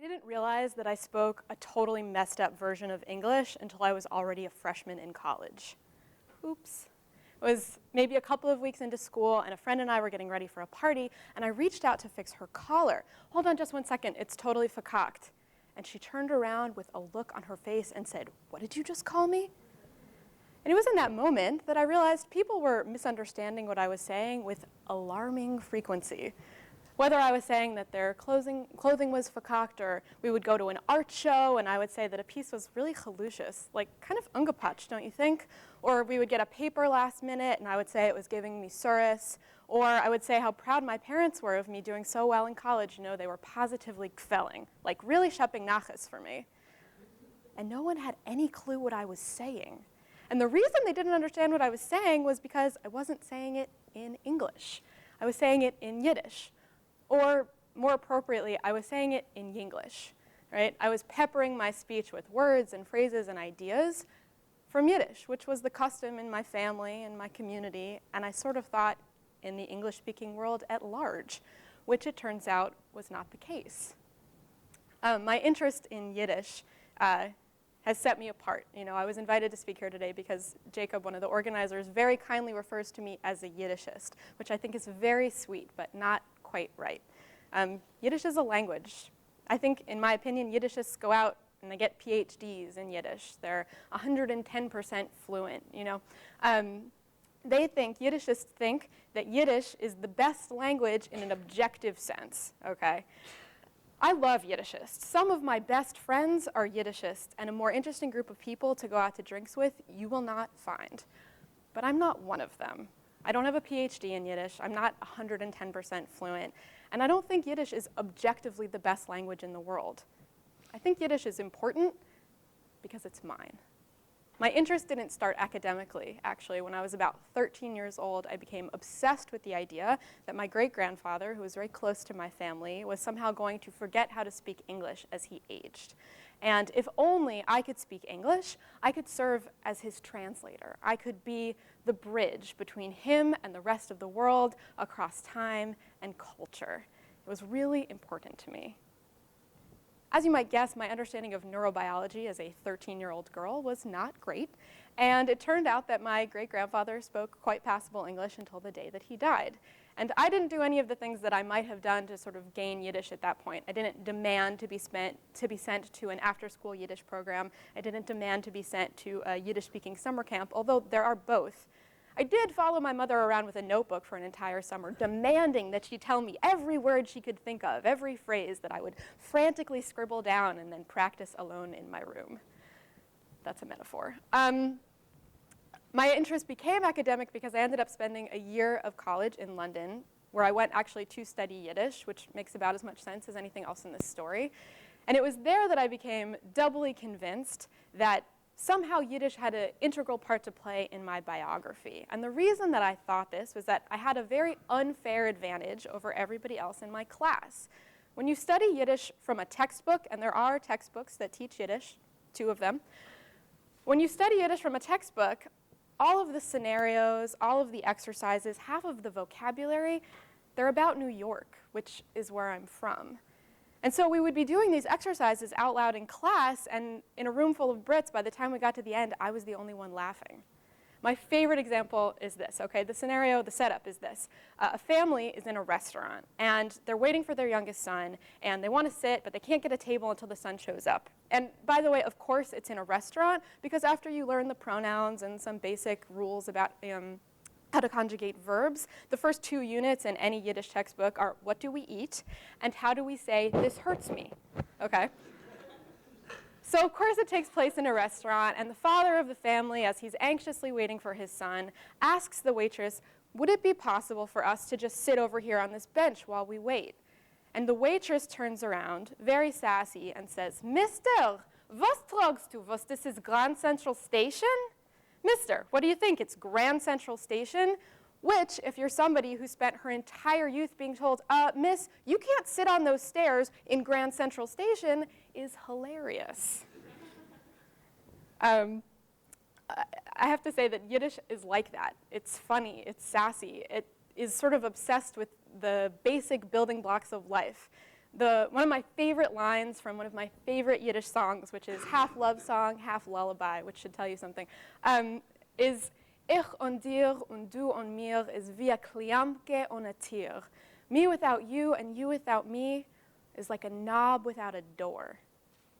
I didn't realize that I spoke a totally messed up version of English until I was already a freshman in college. Oops. It was maybe a couple of weeks into school, and a friend and I were getting ready for a party, and I reached out to fix her collar. Hold on just 1 second, it's totally verkackt. And she turned around with a look on her face and said, "What did you just call me?" And it was in that moment that I realized people were misunderstanding what I was saying with alarming frequency. Whether I was saying that their clothing was verkackt, or we would go to an art show and I would say that a piece was really chalushes, like kind of ungepatcht, don't you think? Or we would get a paper last minute and I would say it was giving me surus. Or I would say how proud my parents were of me doing so well in college. You know, they were positively gfelling, like really schepping nachas for me. And no one had any clue what I was saying. And the reason they didn't understand what I was saying was because I wasn't saying it in English. I was saying it in Yiddish. Or more appropriately, I was saying it in Yinglish, right? I was peppering my speech with words and phrases and ideas from Yiddish, which was the custom in my family and my community, and I sort of thought in the English-speaking world at large, which it turns out was not the case. My interest in Yiddish has set me apart. You know, I was invited to speak here today because Jacob, one of the organizers, very kindly refers to me as a Yiddishist, which I think is very sweet, but not quite right. Yiddish is a language. I think, in my opinion, Yiddishists go out and they get PhDs in Yiddish. They're 110% fluent, you know. Yiddishists think that Yiddish is the best language in an objective sense, okay? I love Yiddishists. Some of my best friends are Yiddishists, and a more interesting group of people to go out to drinks with you will not find. But I'm not one of them. I don't have a PhD in Yiddish. I'm not 110% fluent. And I don't think Yiddish is objectively the best language in the world. I think Yiddish is important because it's mine. My interest didn't start academically, actually. When I was about 13 years old, I became obsessed with the idea that my great-grandfather, who was very close to my family, was somehow going to forget how to speak English as he aged. And if only I could speak English, I could serve as his translator. I could be the bridge between him and the rest of the world across time and culture. It was really important to me. As you might guess, my understanding of neurobiology as a 13-year-old girl was not great. And it turned out that my great-grandfather spoke quite passable English until the day that he died. And I didn't do any of the things that I might have done to sort of gain Yiddish at that point. I didn't demand to be sent to an after-school Yiddish program. I didn't demand to be sent to a Yiddish-speaking summer camp, although there are both. I did follow my mother around with a notebook for an entire summer, demanding that she tell me every word she could think of, every phrase that I would frantically scribble down and then practice alone in my room. That's a metaphor. My interest became academic because I ended up spending a year of college in London, where I went actually to study Yiddish, which makes about as much sense as anything else in this story. And it was there that I became doubly convinced that somehow Yiddish had an integral part to play in my biography. And the reason that I thought this was that I had a very unfair advantage over everybody else in my class. When you study Yiddish from a textbook, and there are textbooks that teach Yiddish, 2 of them, when you study Yiddish from a textbook, all of the scenarios, all of the exercises, half of the vocabulary, they're about New York, which is where I'm from. And so we would be doing these exercises out loud in class, and in a room full of Brits, by the time we got to the end, I was the only one laughing. My favorite example is this, okay? The scenario, the setup is this. A family is in a restaurant, and they're waiting for their youngest son, and they want to sit, but they can't get a table until the son shows up. And by the way, of course, it's in a restaurant, because after you learn the pronouns and some basic rules about how to conjugate verbs, the first 2 units in any Yiddish textbook are what do we eat, and how do we say, this hurts me, okay? So of course it takes place in a restaurant, and the father of the family, as he's anxiously waiting for his son, asks the waitress, would it be possible for us to just sit over here on this bench while we wait? And the waitress turns around, very sassy, and says, Mister, was tragst du? Was this is Grand Central Station? Mister, what do you think? It's Grand Central Station? Which, if you're somebody who spent her entire youth being told, miss, you can't sit on those stairs in Grand Central Station, is hilarious. I have to say that Yiddish is like that. It's funny, it's sassy, it is sort of obsessed with the basic building blocks of life. One of my favorite lines from one of my favorite Yiddish songs, which is half love song, half lullaby, which should tell you something, is Ich und dir und du und mir is wie a Kliamke und a Tier. Me without you and you without me is like a knob without a door.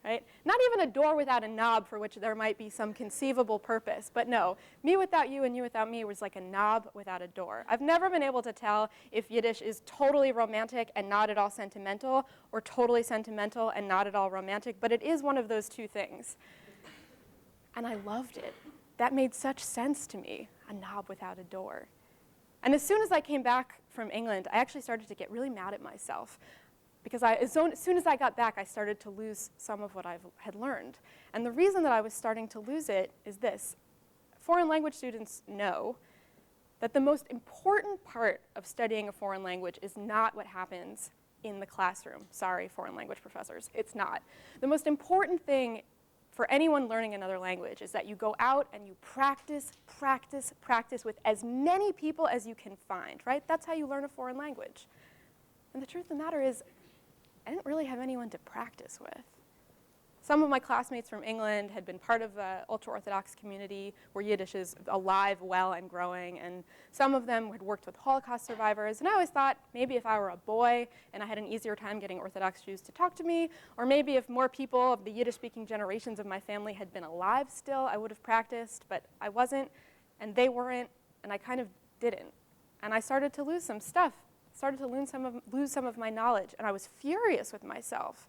Right? Not even a door without a knob for which there might be some conceivable purpose, but no, me without you and you without me was like a knob without a door. I've never been able to tell if Yiddish is totally romantic and not at all sentimental, or totally sentimental and not at all romantic, but it is one of those two things. And I loved it. That made such sense to me, a knob without a door. And as soon as I came back from England, I actually started to get really mad at myself. Because as soon as I got back, I started to lose some of what I had learned. And the reason that I was starting to lose it is this. Foreign language students know that the most important part of studying a foreign language is not what happens in the classroom. Sorry, foreign language professors, it's not. The most important thing for anyone learning another language is that you go out and you practice, practice, practice with as many people as you can find, right? That's how you learn a foreign language. And the truth of the matter is, I didn't really have anyone to practice with. Some of my classmates from England had been part of the ultra-Orthodox community where Yiddish is alive, well, and growing, and some of them had worked with Holocaust survivors, and I always thought maybe if I were a boy and I had an easier time getting Orthodox Jews to talk to me, or maybe if more people of the Yiddish-speaking generations of my family had been alive still, I would have practiced, but I wasn't, and they weren't, and I kind of didn't. And I started to lose some stuff. Started to lose some of my knowledge, and I was furious with myself.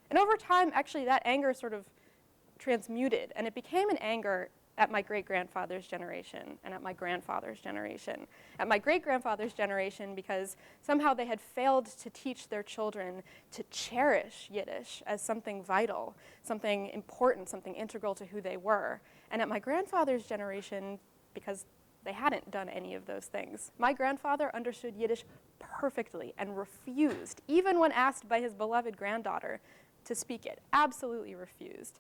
And over time, actually, that anger sort of transmuted, and it became an anger at my great-grandfather's generation and at my grandfather's generation. At my great-grandfather's generation, because somehow they had failed to teach their children to cherish Yiddish as something vital, something important, something integral to who they were. And at my grandfather's generation, because they hadn't done any of those things. My grandfather understood Yiddish perfectly and refused, even when asked by his beloved granddaughter to speak it, absolutely refused.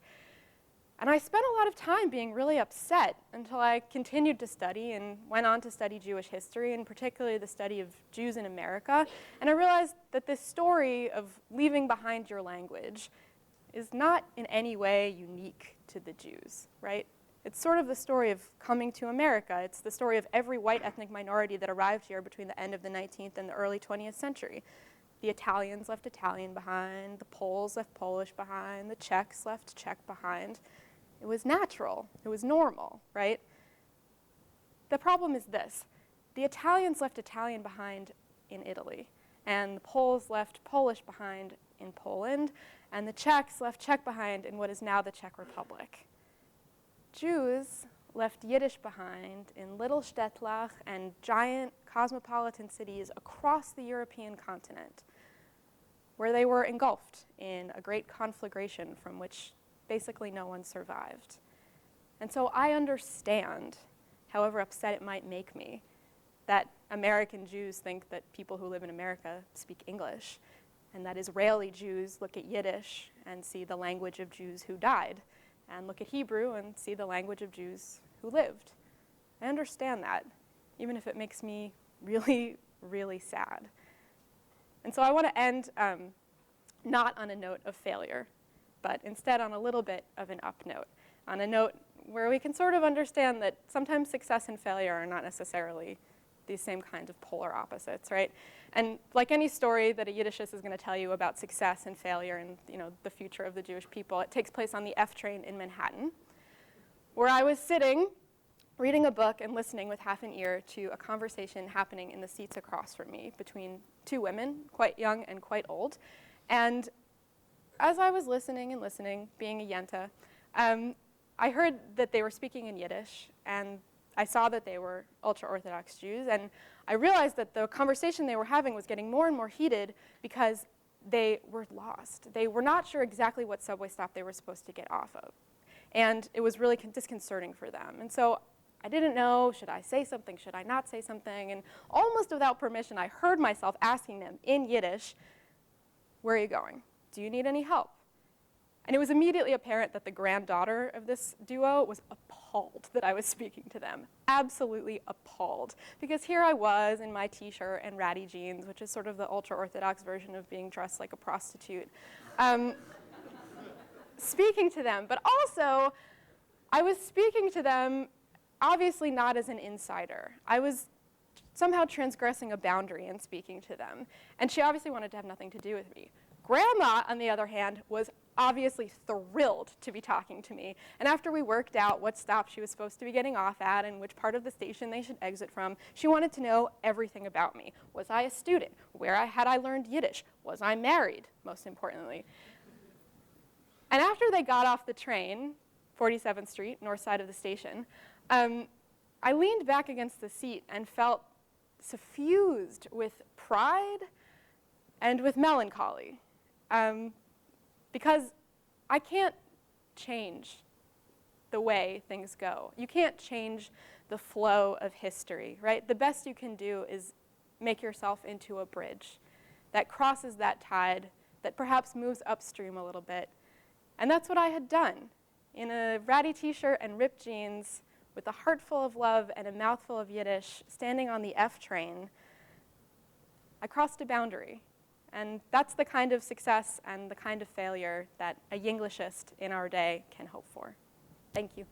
And I spent a lot of time being really upset until I continued to study and went on to study Jewish history, and particularly the study of Jews in America. And I realized that this story of leaving behind your language is not in any way unique to the Jews, right? It's sort of the story of coming to America. It's the story of every white ethnic minority that arrived here between the end of the 19th and the early 20th century. The Italians left Italian behind, the Poles left Polish behind, the Czechs left Czech behind. It was natural, it was normal, right? The problem is this. The Italians left Italian behind in Italy, and the Poles left Polish behind in Poland, and the Czechs left Czech behind in what is now the Czech Republic. Jews left Yiddish behind in little Städtlach and giant cosmopolitan cities across the European continent, where they were engulfed in a great conflagration from which basically no one survived. And so I understand, however upset it might make me, that American Jews think that people who live in America speak English, and that Israeli Jews look at Yiddish and see the language of Jews who died, and look at Hebrew and see the language of Jews who lived. I understand that, even if it makes me really, really sad. And so I want to end not on a note of failure, but instead on a little bit of an up note, on a note where we can sort of understand that sometimes success and failure are not necessarily these same kinds of polar opposites, right? And like any story that a Yiddishist is going to tell you about success and failure and the future of the Jewish people, it takes place on the F train in Manhattan, where I was sitting, reading a book and listening with half an ear to a conversation happening in the seats across from me between two women, quite young and quite old. And as I was listening and listening, being a Yenta, I heard that they were speaking in Yiddish, and I saw that they were ultra-Orthodox Jews, and I realized that the conversation they were having was getting more and more heated because they were lost. They were not sure exactly what subway stop they were supposed to get off of. And it was really disconcerting for them. And so I didn't know, should I say something, should I not say something? And almost without permission, I heard myself asking them in Yiddish, where are you going? Do you need any help? And it was immediately apparent that the granddaughter of this duo was appalled appalled that I was speaking to them. Absolutely appalled. Because here I was in my t-shirt and ratty jeans, which is sort of the ultra-Orthodox version of being dressed like a prostitute, speaking to them. But also, I was speaking to them obviously not as an insider. I was somehow transgressing a boundary in speaking to them. And she obviously wanted to have nothing to do with me. Grandma, on the other hand, was obviously thrilled to be talking to me. And after we worked out what stop she was supposed to be getting off at and which part of the station they should exit from, she wanted to know everything about me. Was I a student? Had I learned Yiddish? Was I married, most importantly? And after they got off the train, 47th Street, north side of the station, I leaned back against the seat and felt suffused with pride and with melancholy. Because I can't change the way things go. You can't change the flow of history, right? The best you can do is make yourself into a bridge that crosses that tide, that perhaps moves upstream a little bit. And that's what I had done. In a ratty t-shirt and ripped jeans, with a heart full of love and a mouthful of Yiddish, standing on the F train, I crossed a boundary. And that's the kind of success and the kind of failure that a Yinglishist in our day can hope for. Thank you.